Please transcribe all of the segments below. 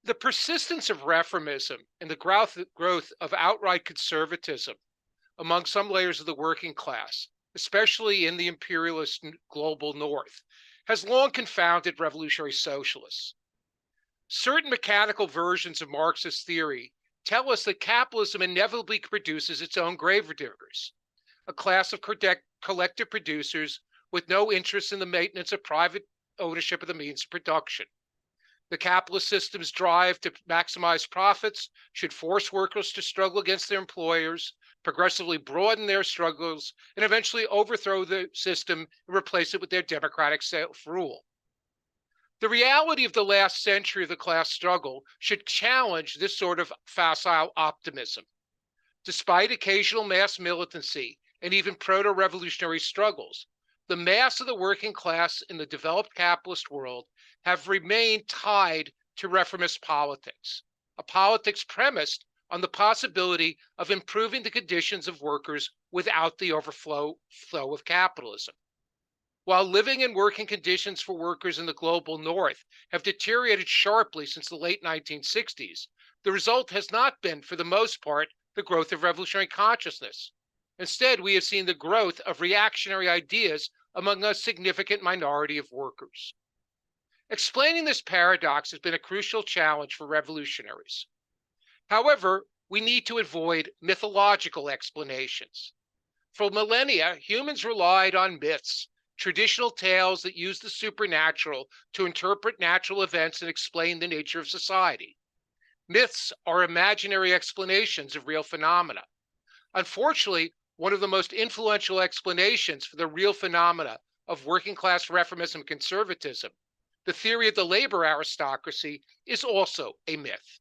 The persistence of Reformism and the growth of outright conservatism among some layers of the working class, especially in the imperialist global north, has long confounded revolutionary socialists. Certain mechanical versions of Marxist theory tell us that capitalism inevitably produces its own gravediggers, a class of collective producers with no interest in the maintenance of private ownership of the means of production. The capitalist system's drive to maximize profits should force workers to struggle against their employers, progressively broaden their struggles, and eventually overthrow the system and replace it with their democratic self rule. The reality of the last century of the class struggle should challenge this sort of facile optimism. Despite occasional mass militancy and even proto revolutionary struggles, the mass of the working class in the developed capitalist world have remained tied to reformist politics, a politics premised on the possibility of improving the conditions of workers without the overflow flow of capitalism. While living and working conditions for workers in the global north have deteriorated sharply since the late 1960s, the result has not been, for the most part, the growth of revolutionary consciousness. Instead, we have seen the growth of reactionary ideas among a significant minority of workers. Explaining this paradox has been a crucial challenge for revolutionaries. However, we need to avoid mythological explanations. For millennia, humans relied on myths, traditional tales that use the supernatural to interpret natural events and explain the nature of society. Myths are imaginary explanations of real phenomena. Unfortunately, one of the most influential explanations for the real phenomena of working class reformism and conservatism, the theory of the labor aristocracy, is also a myth.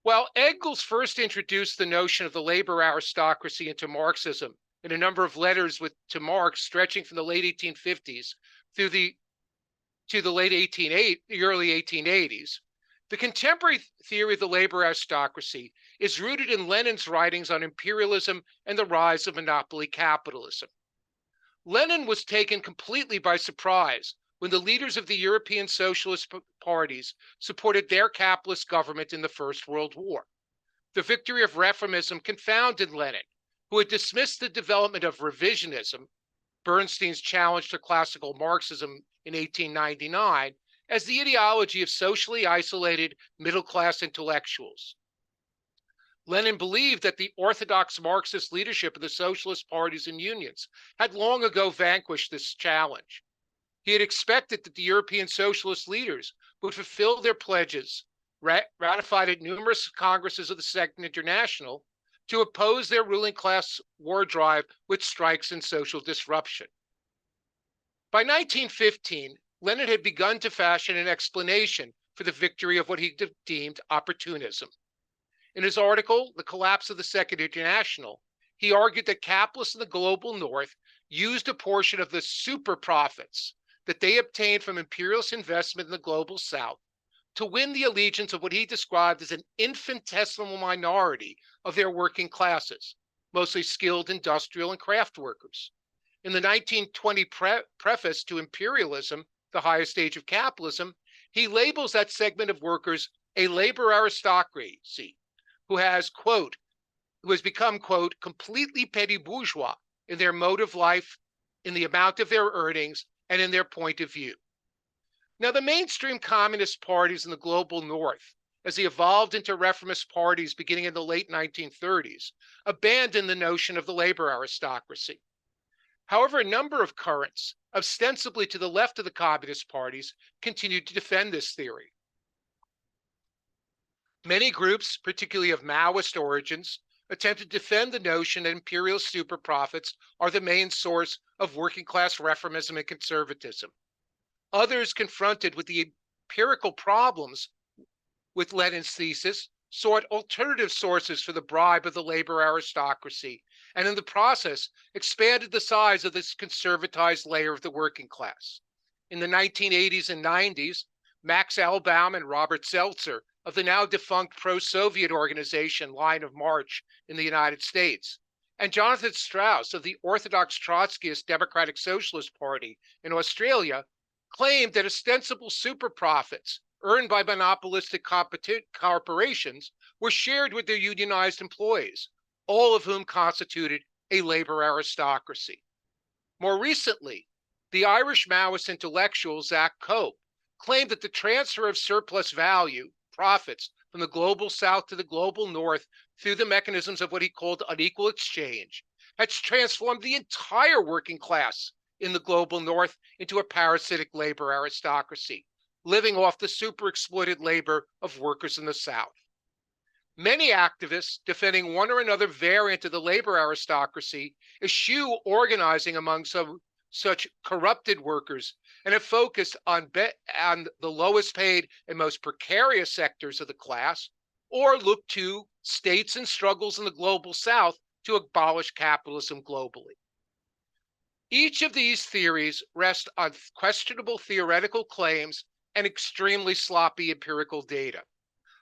While Engels first introduced the notion of the labor aristocracy into Marxism in a number of letters to Marx stretching from the late 1850s through to the early 1880s, the contemporary theory of the labor aristocracy is rooted in Lenin's writings on imperialism and the rise of monopoly capitalism. Lenin was taken completely by surprise when the leaders of the European socialist parties supported their capitalist government in the First World War. The victory of reformism confounded Lenin, who had dismissed the development of revisionism, Bernstein's challenge to classical Marxism in 1899, as the ideology of socially isolated middle-class intellectuals. Lenin believed that the orthodox Marxist leadership of the socialist parties and unions had long ago vanquished this challenge. He had expected that the European socialist leaders would fulfill their pledges, ratified at numerous congresses of the Second International, to oppose their ruling class war drive with strikes and social disruption. By 1915, Lenin had begun to fashion an explanation for the victory of what he deemed opportunism. In his article, The Collapse of the Second International, he argued that capitalists in the global north used a portion of the super profits that they obtained from imperialist investment in the global south to win the allegiance of what he described as an infinitesimal minority of their working classes, mostly skilled industrial and craft workers. In the 1920 preface to Imperialism, the highest stage of capitalism, he labels that segment of workers a labor aristocracy who has, quote, who has become, quote, completely petty bourgeois in their mode of life, in the amount of their earnings, and in their point of view. Now, the mainstream communist parties in the global north, as they evolved into reformist parties beginning in the late 1930s, abandoned the notion of the labor aristocracy. However, a number of currents, ostensibly to the left of the communist parties, continued to defend this theory. Many groups, particularly of Maoist origins, attempted to defend the notion that imperial super profits are the main source of working class reformism and conservatism. Others, confronted with the empirical problems with Lenin's thesis, sought alternative sources for the bribe of the labor aristocracy, and in the process expanded the size of this conservatized layer of the working class. In the 1980s and 90s, Max Elbaum and Robert Seltzer of the now defunct pro-Soviet organization Line of March in the United States, and Jonathan Strauss of the Orthodox Trotskyist Democratic Socialist Party in Australia claimed that ostensible super profits earned by monopolistic corporations were shared with their unionized employees, all of whom constituted a labor aristocracy. More recently, the Irish Maoist intellectual Zach Cope claimed that the transfer of surplus value, profits, from the global south to the global north through the mechanisms of what he called unequal exchange had transformed the entire working class in the global north into a parasitic labor aristocracy, living off the super exploited labor of workers in the south. Many activists defending one or another variant of the labor aristocracy eschew organizing among some such corrupted workers and have focused on the lowest paid and most precarious sectors of the class, or look to states and struggles in the global south to abolish capitalism globally. Each of these theories rest on questionable theoretical claims and extremely sloppy empirical data.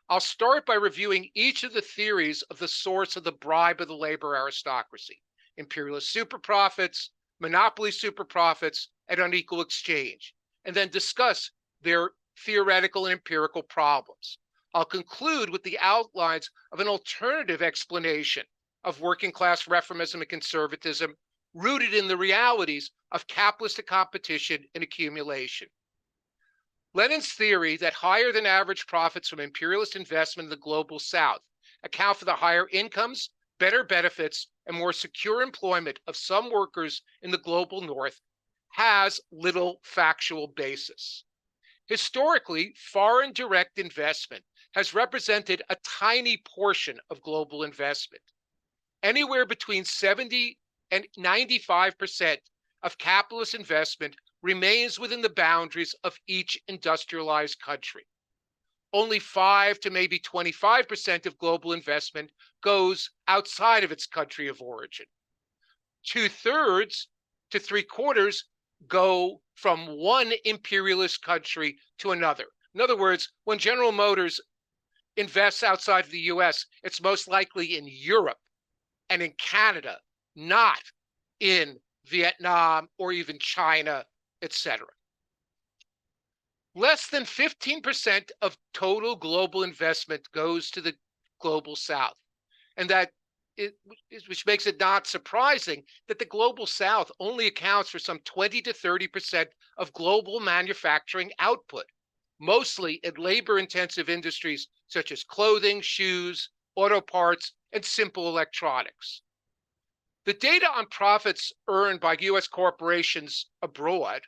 I'll start by reviewing each of the theories of the source of the bribe of the labor aristocracy: imperialist super profits, monopoly super profits, and unequal exchange, and then discuss their theoretical and empirical problems. I'll conclude with the outlines of an alternative explanation of working class reformism and conservatism rooted in the realities of capitalistic competition and accumulation. Lenin's theory that higher than average profits from imperialist investment in the global south account for the higher incomes, better benefits, and more secure employment of some workers in the global north has little factual basis. Historically, foreign direct investment has represented a tiny portion of global investment. Anywhere between 70 and 95% of capitalist investment remains within the boundaries of each industrialized country. Only 5 to maybe 25% of global investment goes outside of its country of origin. 2/3 to 3/4 go from one imperialist country to another. In other words, when General Motors invests outside of the US, it's most likely in Europe and in Canada, not in Vietnam or even China, etc. Less than 15% of total global investment goes to the global south, and which makes it not surprising that the global south only accounts for some 20 to 30% of global manufacturing output, mostly in labor-intensive industries such as clothing, shoes, auto parts, and simple electronics. The data on profits earned by US corporations abroad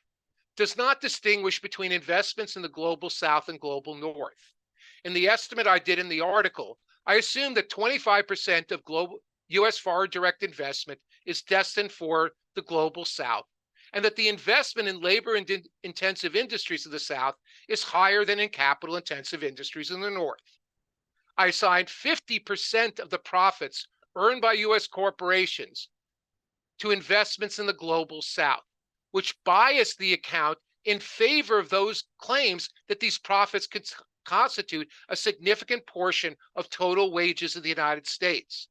does not distinguish between investments in the global south and global north. In the estimate I did in the article, I assumed that 25% of global US foreign direct investment is destined for the global south, and that the investment in labor-intensive industries of the south is higher than in capital-intensive industries in the north. I assigned 50% of the profits earned by US corporations to investments in the global south, which biased the account in favor of those claims that these profits could constitute a significant portion of total wages in the United States.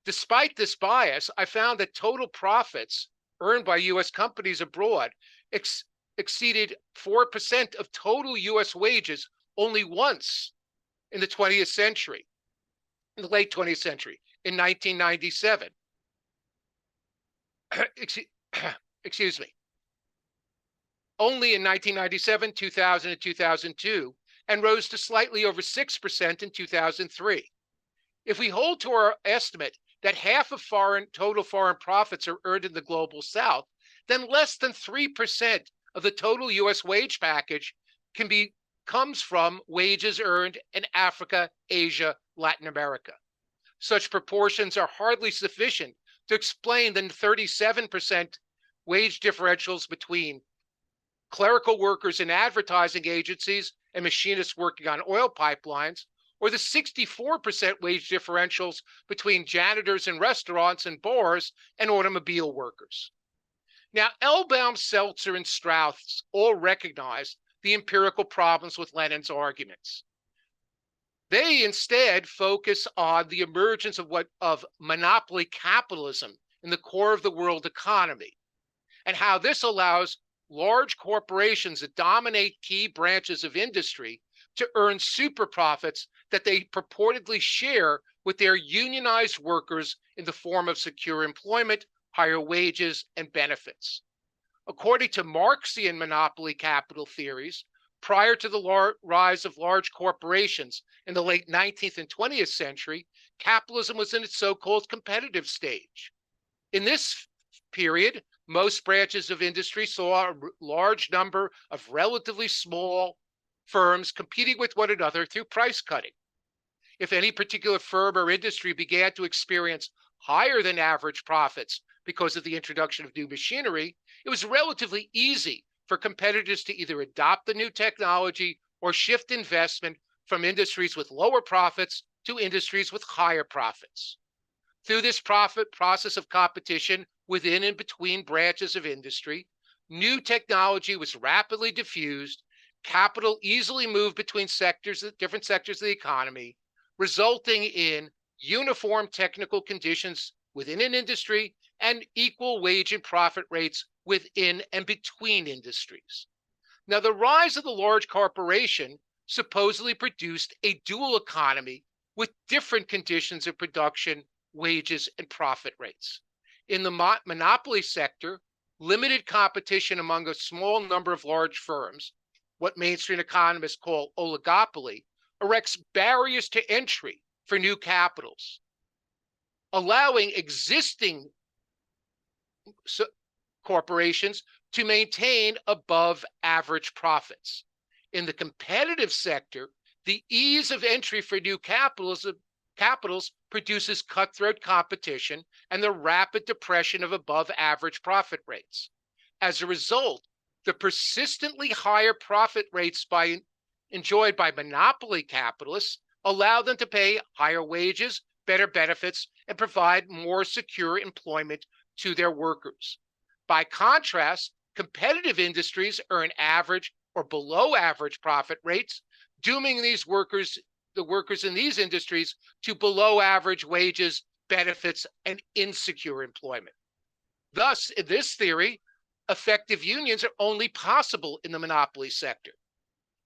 Despite this bias, I found that total profits earned by US companies abroad exceeded 4% of total US wages only once in the 20th century, in the late 20th century, in 1997. Excuse me. Only in 1997, 2000, and 2002, and rose to slightly over 6% in 2003. If we hold to our estimate that half of total foreign profits are earned in the global south, then less than 3% of the total US wage package comes from wages earned in Africa, Asia, Latin America. Such proportions are hardly sufficient to explain the 37% wage differentials between clerical workers in advertising agencies and machinists working on oil pipelines, or the 64% wage differentials between janitors in restaurants and bars and automobile workers. Now, Elbaum, Seltzer, and Strauss all recognize the empirical problems with Lenin's arguments. They instead focus on the emergence of monopoly capitalism in the core of the world economy, and how this allows large corporations that dominate key branches of industry to earn super profits that they purportedly share with their unionized workers in the form of secure employment, higher wages, and benefits. According to Marxian monopoly capital theories, prior to the rise of large corporations in the late 19th and 20th century, capitalism was in its so-called competitive stage. In this period, most branches of industry saw a large number of relatively small firms competing with one another through price cutting. If any particular firm or industry began to experience higher than average profits because of the introduction of new machinery, it was relatively easy for competitors to either adopt the new technology or shift investment from industries with lower profits to industries with higher profits. Through this process of competition within and between branches of industry, new technology was rapidly diffused, capital easily moved between different sectors of the economy, resulting in uniform technical conditions within an industry and equal wage and profit rates within and between industries. Now, the rise of the large corporation supposedly produced a dual economy with different conditions of production, wages, and profit rates. In the monopoly sector, limited competition among a small number of large firms, what mainstream economists call oligopoly, erects barriers to entry for new capitals, allowing existing corporations to maintain above average profits. In the competitive sector, the ease of entry for new capitals produces cutthroat competition and the rapid depression of above average profit rates. As a result, the persistently higher profit rates enjoyed by monopoly capitalists allow them to pay higher wages, better benefits, and provide more secure employment to their workers. By contrast, competitive industries earn average or below average profit rates, dooming the workers in these industries to below average wages, benefits, and insecure employment. Thus, in this theory, effective unions are only possible in the monopoly sector.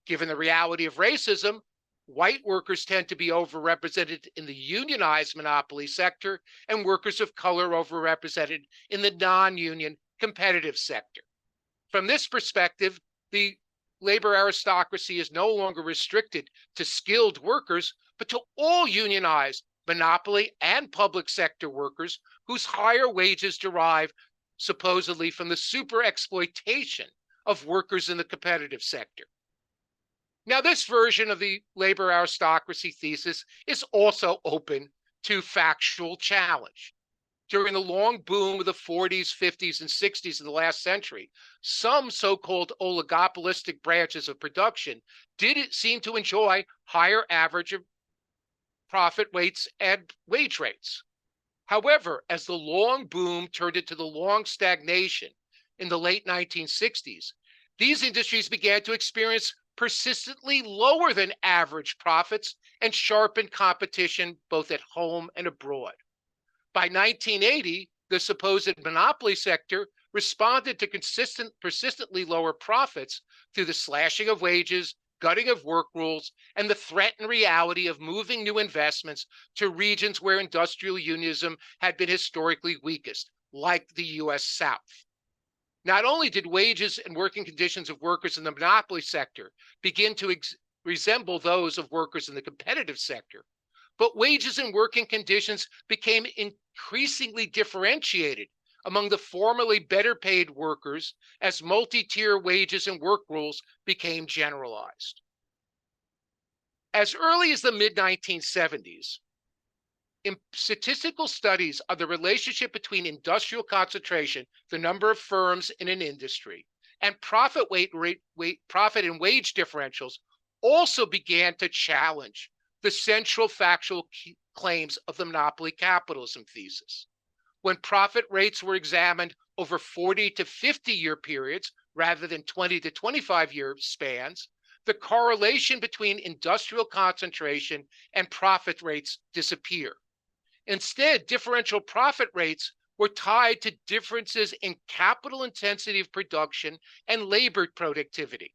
Given the reality of racism, white workers tend to be overrepresented in the unionized monopoly sector, and workers of color overrepresented in the non-union competitive sector. From this perspective, the labor aristocracy is no longer restricted to skilled workers, but to all unionized monopoly and public sector workers whose higher wages derive supposedly from the super exploitation of workers in the competitive sector. Now, this version of the labor aristocracy thesis is also open to factual challenge. During the long boom of the 40s, 50s, and 60s of the last century, some so-called oligopolistic branches of production did seem to enjoy higher average profit rates and wage rates. However, as the long boom turned into the long stagnation in the late 1960s, these industries began to experience persistently lower than average profits and sharpened competition both at home and abroad. By 1980, the supposed monopoly sector responded to persistently lower profits through the slashing of wages, gutting of work rules, and the threat and reality of moving new investments to regions where industrial unionism had been historically weakest, like the US South. Not only did wages and working conditions of workers in the monopoly sector begin to resemble those of workers in the competitive sector, but wages and working conditions became increasingly differentiated among the formerly better paid workers as multi-tier wages and work rules became generalized. As early as the mid-1970s, statistical studies of the relationship between industrial concentration, the number of firms in an industry, and profit and wage differentials also began to challenge the central factual claims of the monopoly capitalism thesis. When profit rates were examined over 40 to 50-year periods rather than 20 to 25-year spans, the correlation between industrial concentration and profit rates disappeared. Instead, differential profit rates were tied to differences in capital intensity of production and labor productivity.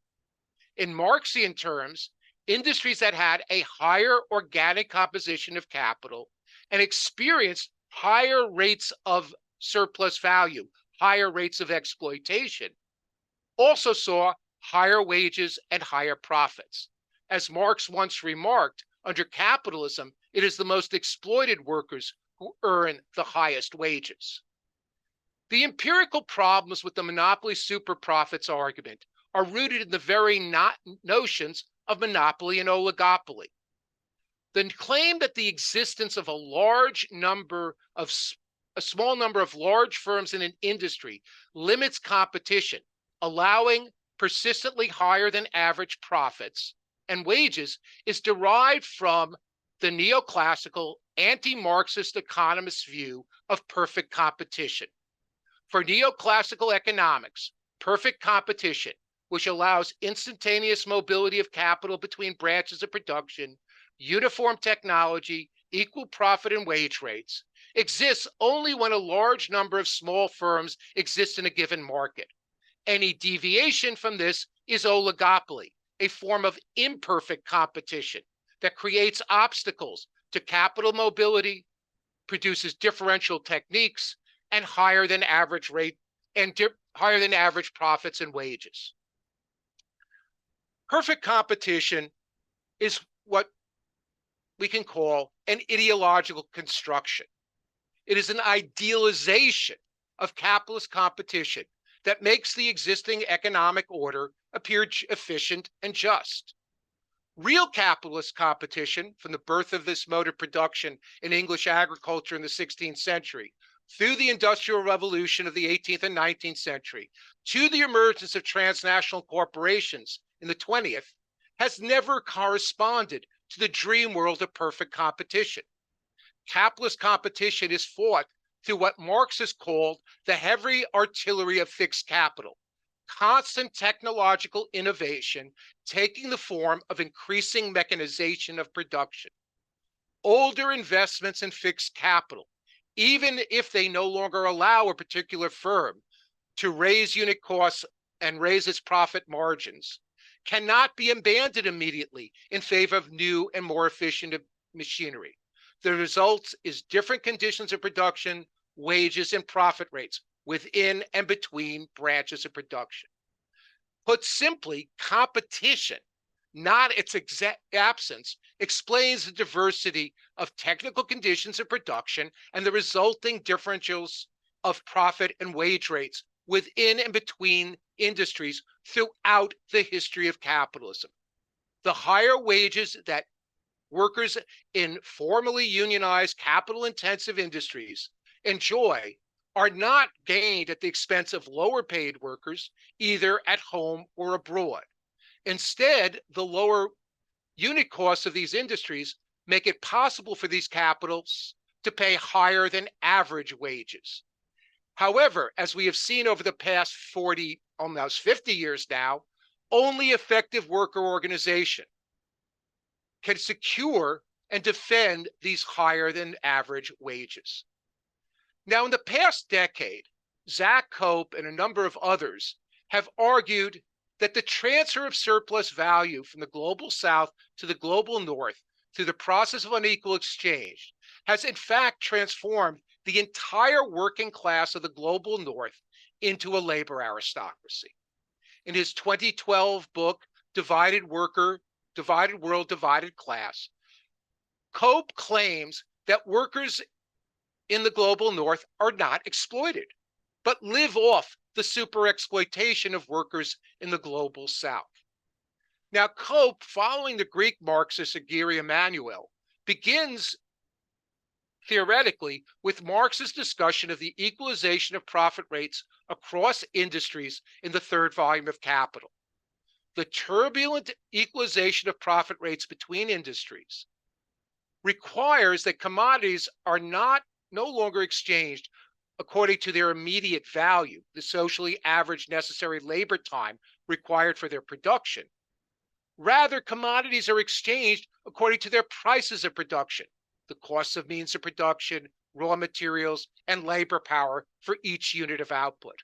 In Marxian terms, industries that had a higher organic composition of capital and experienced higher rates of surplus value, higher rates of exploitation, also saw higher wages and higher profits. As Marx once remarked, under capitalism, it is the most exploited workers who earn the highest wages. The empirical problems with the monopoly super profits argument are rooted in the very notions of monopoly and oligopoly. The claim that the existence of a small number of large firms in an industry limits competition, allowing persistently higher than average profits and wages, is derived from the neoclassical anti-Marxist economist's view of perfect competition. For neoclassical economics, perfect competition, which allows instantaneous mobility of capital between branches of production, uniform technology, equal profit and wage rates, exists only when a large number of small firms exist in a given market. Any deviation from this is oligopoly, a form of imperfect competition that creates obstacles to capital mobility, produces differential techniques, and higher than average profits and wages. Perfect competition is what we can call an ideological construction. It is an idealization of capitalist competition that makes the existing economic order appear efficient and just. Real capitalist competition, from the birth of this mode of production in English agriculture in the 16th century, through the Industrial Revolution of the 18th and 19th century, to the emergence of transnational corporations in the 20th, has never corresponded to the dream world of perfect competition. Capitalist competition is fought through what Marx has called the heavy artillery of fixed capital, constant technological innovation taking the form of increasing mechanization of production. Older investments in fixed capital, even if they no longer allow a particular firm to raise unit costs and raise its profit margins, cannot be abandoned immediately in favor of new and more efficient machinery. The result is different conditions of production, wages, and profit rates within and between branches of production. Put simply, competition, not its absence, explains the diversity of technical conditions of production and the resulting differentials of profit and wage rates within and between industries throughout the history of capitalism. The higher wages that workers in formally unionized capital-intensive industries enjoy are not gained at the expense of lower paid workers, either at home or abroad. Instead, the lower unit costs of these industries make it possible for these capitals to pay higher than average wages. However, as we have seen over the past 40, almost 50 years now, only effective worker organization can secure and defend these higher than average wages. Now, in the past decade, Zach Cope and a number of others have argued that the transfer of surplus value from the global south to the global north through the process of unequal exchange has in fact transformed the entire working class of the global north into a labor aristocracy. In his 2012 book, Divided World, Divided Class, Cope claims that workers in the global north are not exploited, but live off the super exploitation of workers in the global south. Now, Cope, following the Greek Marxist Aguirre Emanuel, begins theoretically with Marx's discussion of the equalization of profit rates across industries in the third volume of Capital. The turbulent equalization of profit rates between industries requires that commodities are no longer exchanged according to their immediate value, the socially average necessary labor time required for their production. Rather, commodities are exchanged according to their prices of production, the costs of means of production, raw materials, and labor power for each unit of output.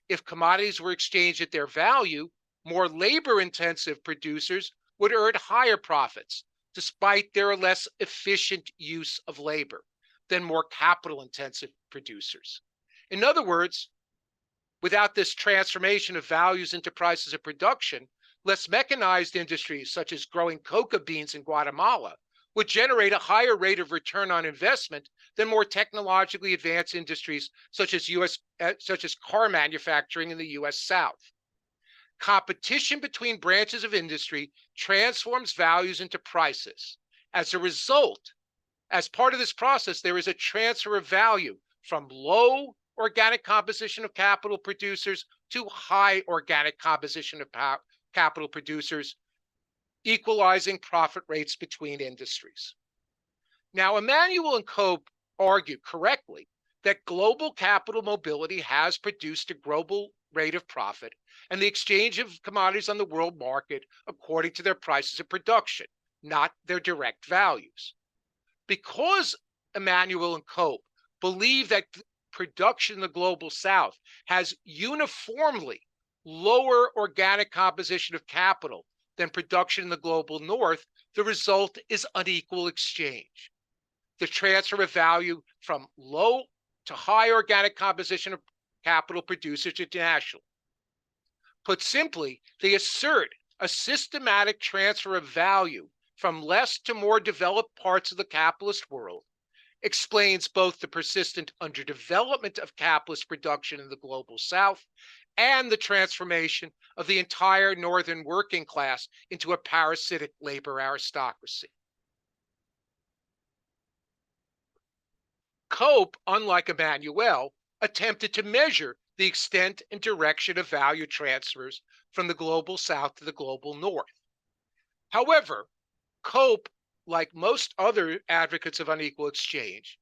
If commodities were exchanged at their value, more labor-intensive producers would earn higher profits despite their less efficient use of labor than more capital-intensive producers. In other words, without this transformation of values into prices of production, less mechanized industries such as growing coca beans in Guatemala would generate a higher rate of return on investment than more technologically advanced industries such as car manufacturing in the US South. Competition between branches of industry transforms values into prices. As a result, as part of this process, there is a transfer of value from low organic composition of capital producers to high organic composition of capital producers, equalizing profit rates between industries. Now, Emanuel and Cope argue correctly that global capital mobility has produced a global rate of profit and the exchange of commodities on the world market according to their prices of production, not their direct values. Because Emanuel and Cope believe that production in the global South has uniformly lower organic composition of capital than production in the global North, the result is unequal exchange. The transfer of value from low to high organic composition of capital producers internationally. Put simply, they assert a systematic transfer of value from less to more developed parts of the capitalist world explains both the persistent underdevelopment of capitalist production in the global South and the transformation of the entire northern working class into a parasitic labor aristocracy. Cope, unlike Emanuel, attempted to measure the extent and direction of value transfers from the global South to the global North. However, Cope, like most other advocates of unequal exchange,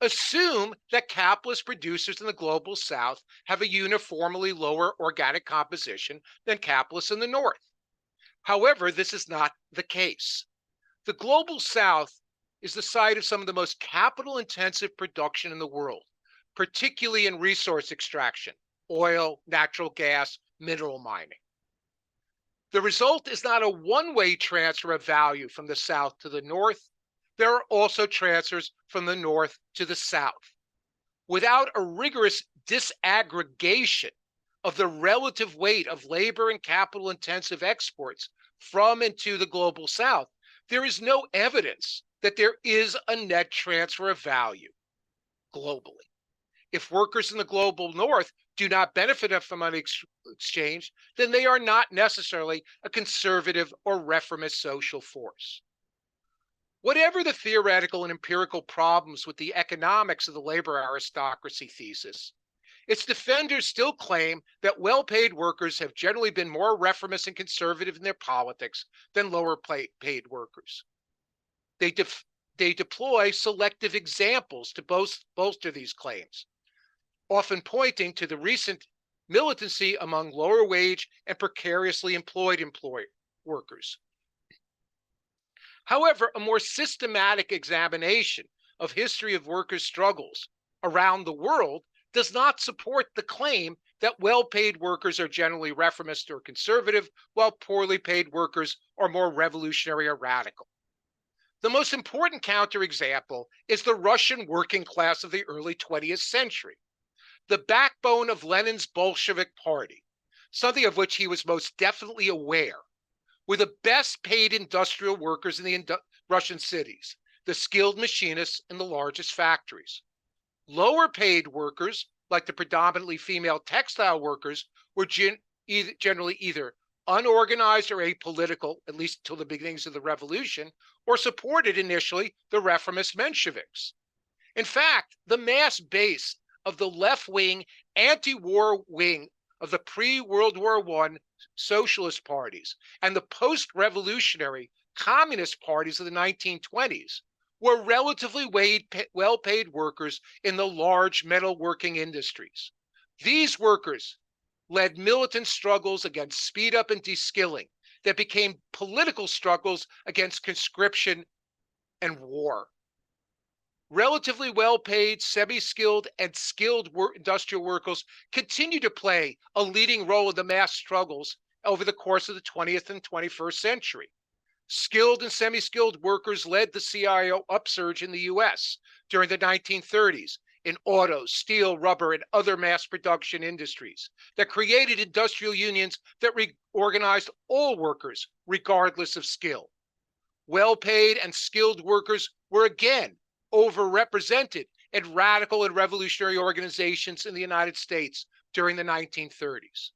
assume that capitalist producers in the global South have a uniformly lower organic composition than capitalists in the North. However, this is not the case. The global South is the site of some of the most capital-intensive production in the world, particularly in resource extraction, oil, natural gas, mineral mining. The result is not a one-way transfer of value from the South to the North. There are also transfers from the North to the South. Without a rigorous disaggregation of the relative weight of labor and capital-intensive exports from and to the global South, there is no evidence that there is a net transfer of value globally. If workers in the global North do not benefit from an exchange, then they are not necessarily a conservative or reformist social force. Whatever the theoretical and empirical problems with the economics of the labor aristocracy thesis, its defenders still claim that well-paid workers have generally been more reformist and conservative in their politics than lower-paid workers. They deploy selective examples to bolster these claims, often pointing to the recent militancy among lower wage and precariously employed workers. However, a more systematic examination of history of workers' struggles around the world does not support the claim that well-paid workers are generally reformist or conservative, while poorly paid workers are more revolutionary or radical. The most important counterexample is the Russian working class of the early 20th century, the backbone of Lenin's Bolshevik Party, something of which he was most definitely aware, were the best paid industrial workers in the Russian cities, the skilled machinists in the largest factories. Lower paid workers, like the predominantly female textile workers, were generally either unorganized or apolitical, at least until the beginnings of the revolution, or supported initially the reformist Mensheviks. In fact, the mass base of the left-wing, anti-war wing of the pre-World War I socialist parties and the post-revolutionary communist parties of the 1920s were relatively well-paid workers in the large metalworking industries. These workers led militant struggles against speed-up and de-skilling that became political struggles against conscription and war. Relatively well-paid, semi-skilled, and skilled industrial workers continue to play a leading role in the mass struggles over the course of the 20th and 21st century. Skilled and semi-skilled workers led the CIO upsurge in the US during the 1930s in auto, steel, rubber, and other mass production industries that created industrial unions that reorganized all workers regardless of skill. Well-paid and skilled workers were again overrepresented in radical and revolutionary organizations in the United States during the 1930s.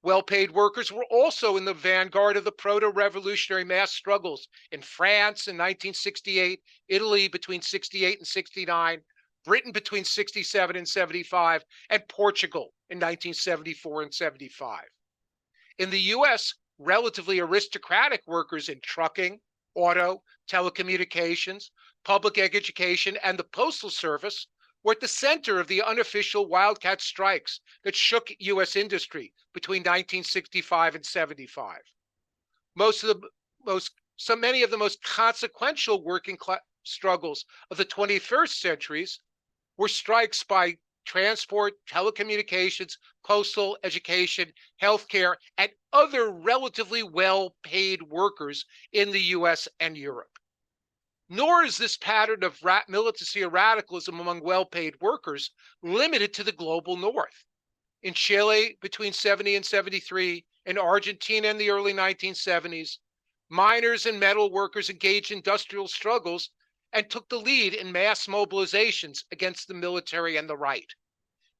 Well-paid workers were also in the vanguard of the proto-revolutionary mass struggles in France in 1968, Italy between 68 and 69, Britain between 67 and 75, and Portugal in 1974 and 75. In the US, relatively aristocratic workers in trucking, auto, telecommunications, public education, and the postal service were at the center of the unofficial wildcat strikes that shook US industry between 1965 and 75. Many of the most consequential working class struggles of the 21st centuries were strikes by transport, telecommunications, postal, education, healthcare, and other relatively well-paid workers in the US and Europe. Nor is this pattern of militancy or radicalism among well-paid workers limited to the global north. In Chile between 70 and 73, in Argentina in the early 1970s, miners and metal workers engaged in industrial struggles and took the lead in mass mobilizations against the military and the right.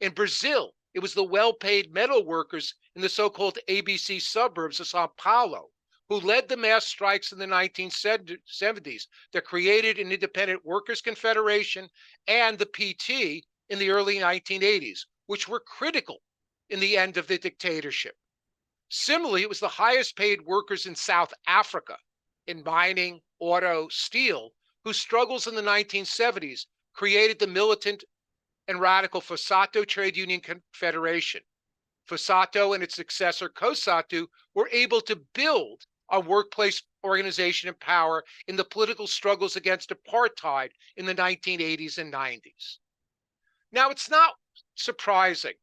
In Brazil, it was the well-paid metal workers in the so-called ABC suburbs of Sao Paulo who led the mass strikes in the 1970s that created an independent workers' confederation and the PT in the early 1980s, which were critical in the end of the dictatorship. Similarly, it was the highest paid workers in South Africa in mining, auto, steel, whose struggles in the 1970s created the militant and radical Fosato Trade Union Confederation. Fosato and its successor COSATU were able to build a workplace organization and power in the political struggles against apartheid in the 1980s and 90s. Now, it's not surprising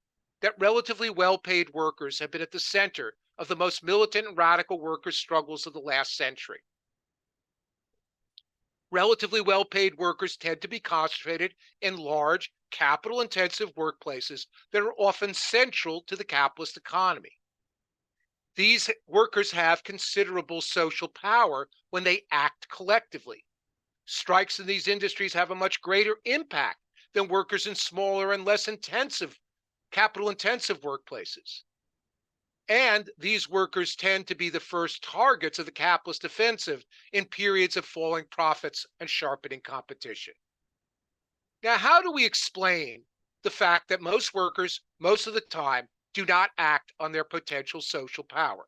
that relatively well-paid workers have been at the center of the most militant and radical workers' struggles of the last century. Relatively well-paid workers tend to be concentrated in large, capital-intensive workplaces that are often central to the capitalist economy. These workers have considerable social power when they act collectively. Strikes in these industries have a much greater impact than workers in smaller and less capital-intensive workplaces. And these workers tend to be the first targets of the capitalist offensive in periods of falling profits and sharpening competition. Now, how do we explain the fact that most workers, most of the time, do not act on their potential social power?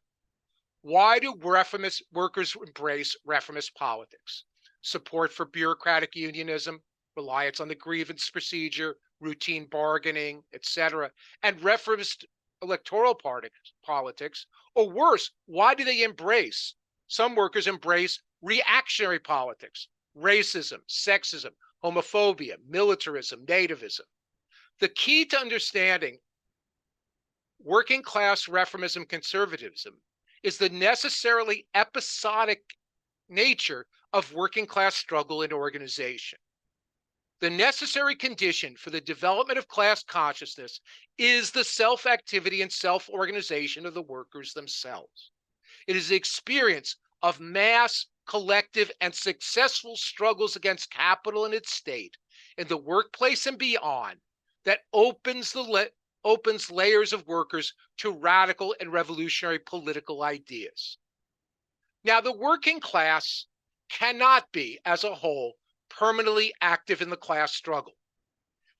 Why do reformist workers embrace reformist politics? Support for bureaucratic unionism, reliance on the grievance procedure, routine bargaining, etc., and reformist electoral politics, or worse, why do they embrace? Some workers embrace reactionary politics, racism, sexism, homophobia, militarism, nativism. The key to understanding working class reformism conservatism is the necessarily episodic nature of working class struggle and organization. The necessary condition for the development of class consciousness is the self-activity and self-organization of the workers themselves. It is the experience of mass, collective, and successful struggles against capital and its state in the workplace and beyond that opens layers of workers to radical and revolutionary political ideas. Now, the working class cannot be, as a whole, permanently active in the class struggle.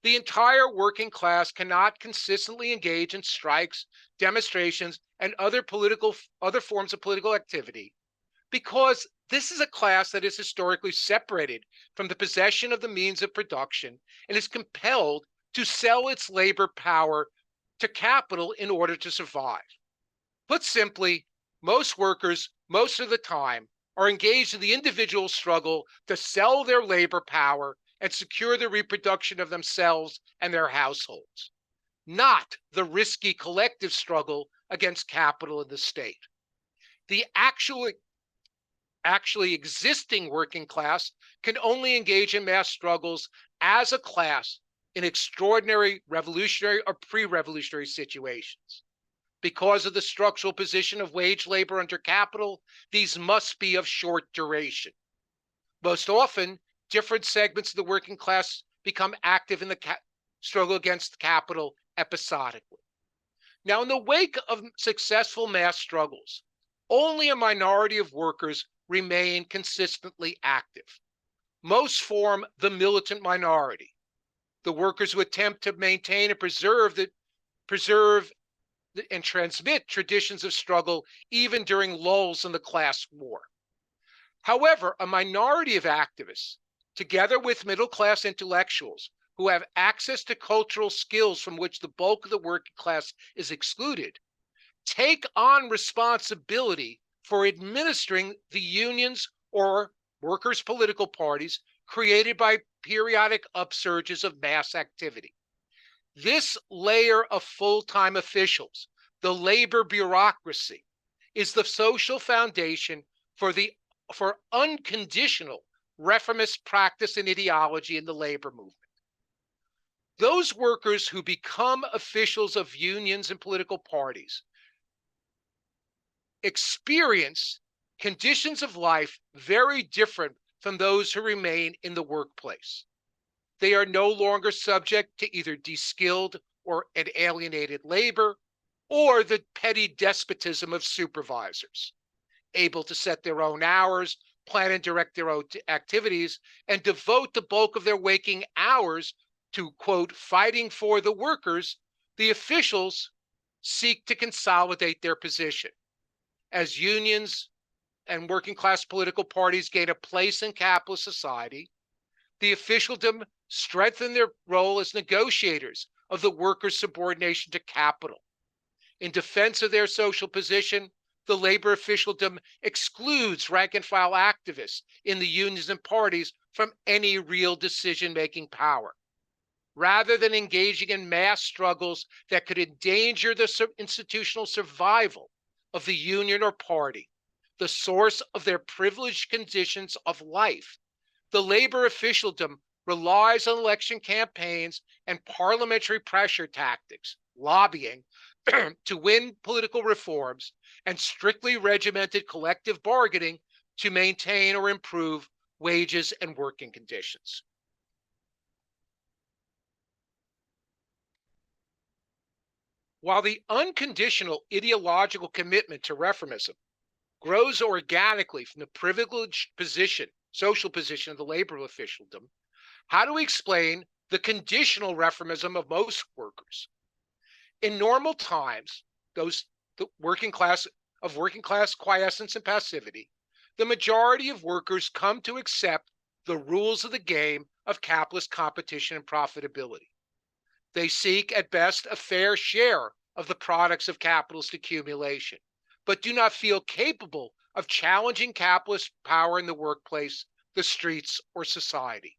The entire working class cannot consistently engage in strikes, demonstrations, and other forms of political activity because this is a class that is historically separated from the possession of the means of production and is compelled to sell its labor power to capital in order to survive. Put simply, most workers, most of the time, are engaged in the individual struggle to sell their labor power and secure the reproduction of themselves and their households, not the risky collective struggle against capital and the state. The actually existing working class can only engage in mass struggles as a class in extraordinary revolutionary or pre-revolutionary situations. Because of the structural position of wage labor under capital, these must be of short duration. Most often, different segments of the working class become active in the struggle against capital episodically. Now, in the wake of successful mass struggles, only a minority of workers remain consistently active. Most form the militant minority, the workers who attempt to maintain and preserve and transmit traditions of struggle even during lulls in the class war. However, a minority of activists, together with middle class intellectuals who have access to cultural skills from which the bulk of the working class is excluded, take on responsibility for administering the unions or workers' political parties created by periodic upsurges of mass activity. This layer of full-time officials, the labor bureaucracy, is the social foundation for unconditional reformist practice and ideology in the labor movement. Those workers who become officials of unions and political parties experience conditions of life very different from those who remain in the workplace. They are no longer subject to either de-skilled or alienated labor or the petty despotism of supervisors, able to set their own hours, plan and direct their own activities, and devote the bulk of their waking hours to, quote, fighting for the workers. The officials seek to consolidate their position. As unions and working class political parties gain a place in capitalist society, the officialdom strengthen their role as negotiators of the workers' subordination to capital. In defense of their social position, the labor officialdom excludes rank and file activists in the unions and parties from any real decision-making power. Rather than engaging in mass struggles that could endanger the institutional survival of the union or party, the source of their privileged conditions of life, the labor officialdom relies on election campaigns and parliamentary pressure tactics, lobbying, to win political reforms, and strictly regimented collective bargaining to maintain or improve wages and working conditions. While the unconditional ideological commitment to reformism grows organically from the privileged position, social position of the labor officialdom, how do we explain the conditional reformism of most workers? In normal times, the working class quiescence and passivity, the majority of workers come to accept the rules of the game of capitalist competition and profitability. They seek at best a fair share of the products of capitalist accumulation, but do not feel capable of challenging capitalist power in the workplace, the streets, or society.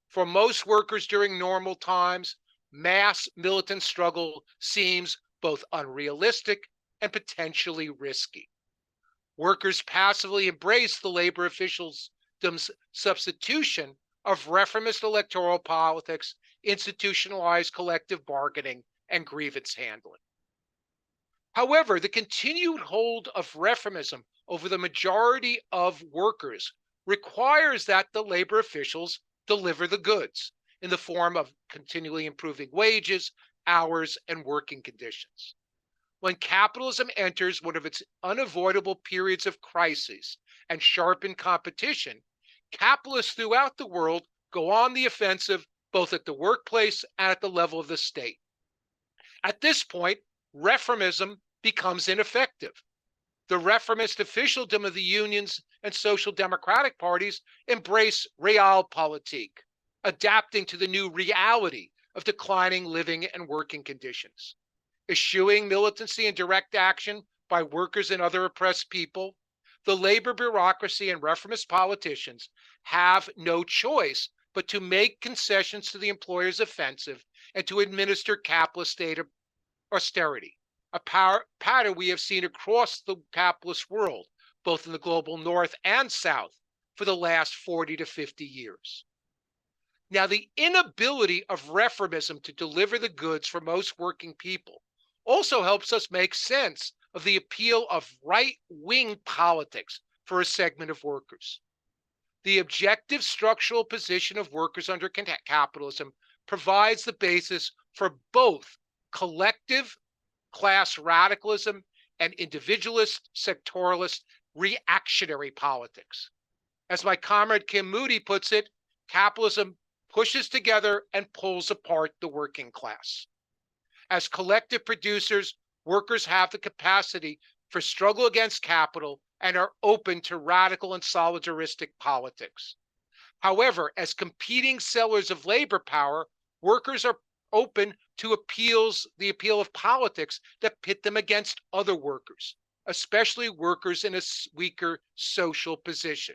For most workers during normal times, mass militant struggle seems both unrealistic and potentially risky. Workers passively embrace the labor officialdom's substitution of reformist electoral politics, institutionalized collective bargaining, and grievance handling. However, the continued hold of reformism over the majority of workers requires that the labor officials deliver the goods in the form of continually improving wages, hours, and working conditions. When capitalism enters one of its unavoidable periods of crisis and sharpened competition, capitalists throughout the world go on the offensive both at the workplace and at the level of the state. At this point, reformism becomes ineffective. The reformist officialdom of the unions and social democratic parties embrace realpolitik, adapting to the new reality of declining living and working conditions. Eschewing militancy and direct action by workers and other oppressed people, the labor bureaucracy and reformist politicians have no choice but to make concessions to the employer's offensive and to administer capitalist state austerity. a pattern we have seen across the capitalist world, both in the global north and south, for the last 40 to 50 years. Now, the inability of reformism to deliver the goods for most working people also helps us make sense of the appeal of right-wing politics for a segment of workers. The objective structural position of workers under capitalism provides the basis for both collective class radicalism and individualist, sectoralist, reactionary politics. As my comrade Kim Moody puts it, capitalism pushes together and pulls apart the working class. As collective producers, workers have the capacity for struggle against capital and are open to radical and solidaristic politics. However, as competing sellers of labor power, workers are open to the appeal of politics that pit them against other workers, especially workers in a weaker social position.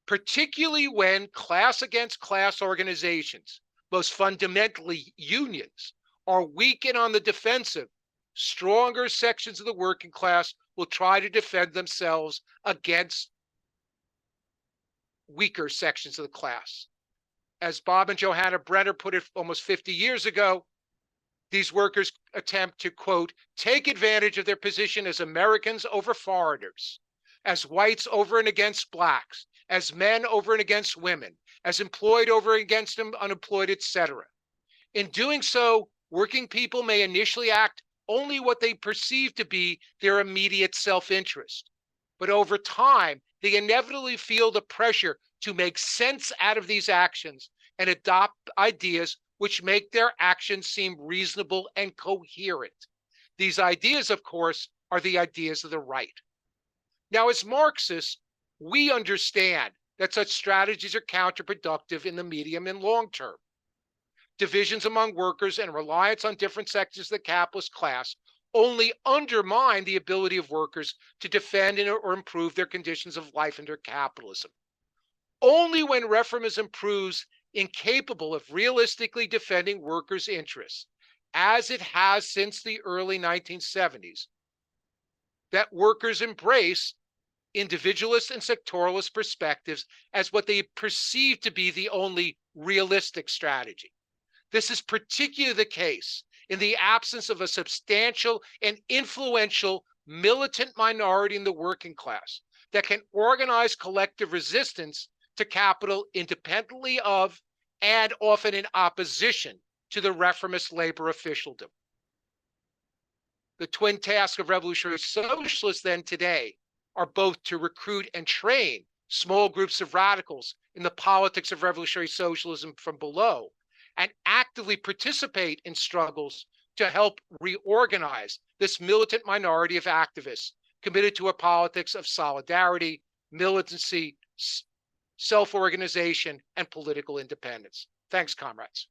Particularly when class against class organizations, most fundamentally unions, are weak and on the defensive, stronger sections of the working class will try to defend themselves against weaker sections of the class. As Bob and Johanna Brenner put it almost 50 years ago, these workers attempt to, quote, take advantage of their position as Americans over foreigners, as whites over and against blacks, as men over and against women, as employed over and against unemployed, etc. In doing so, working people may initially act only what they perceive to be their immediate self-interest. But over time, they inevitably feel the pressure to make sense out of these actions and adopt ideas which make their actions seem reasonable and coherent. These ideas, of course, are the ideas of the right. Now, as Marxists, we understand that such strategies are counterproductive in the medium and long term. Divisions among workers and reliance on different sectors of the capitalist class only undermine the ability of workers to defend or improve their conditions of life under capitalism. Only when reformism proves incapable of realistically defending workers' interests, as it has since the early 1970s, that workers embrace individualist and sectoralist perspectives as what they perceive to be the only realistic strategy. This is particularly the case in the absence of a substantial and influential militant minority in the working class that can organize collective resistance to capital independently of and often in opposition to the reformist labor officialdom. The twin tasks of revolutionary socialists then today are both to recruit and train small groups of radicals in the politics of revolutionary socialism from below, and actively participate in struggles to help reorganize this militant minority of activists committed to a politics of solidarity, militancy, self-organization, and political independence. Thanks, comrades.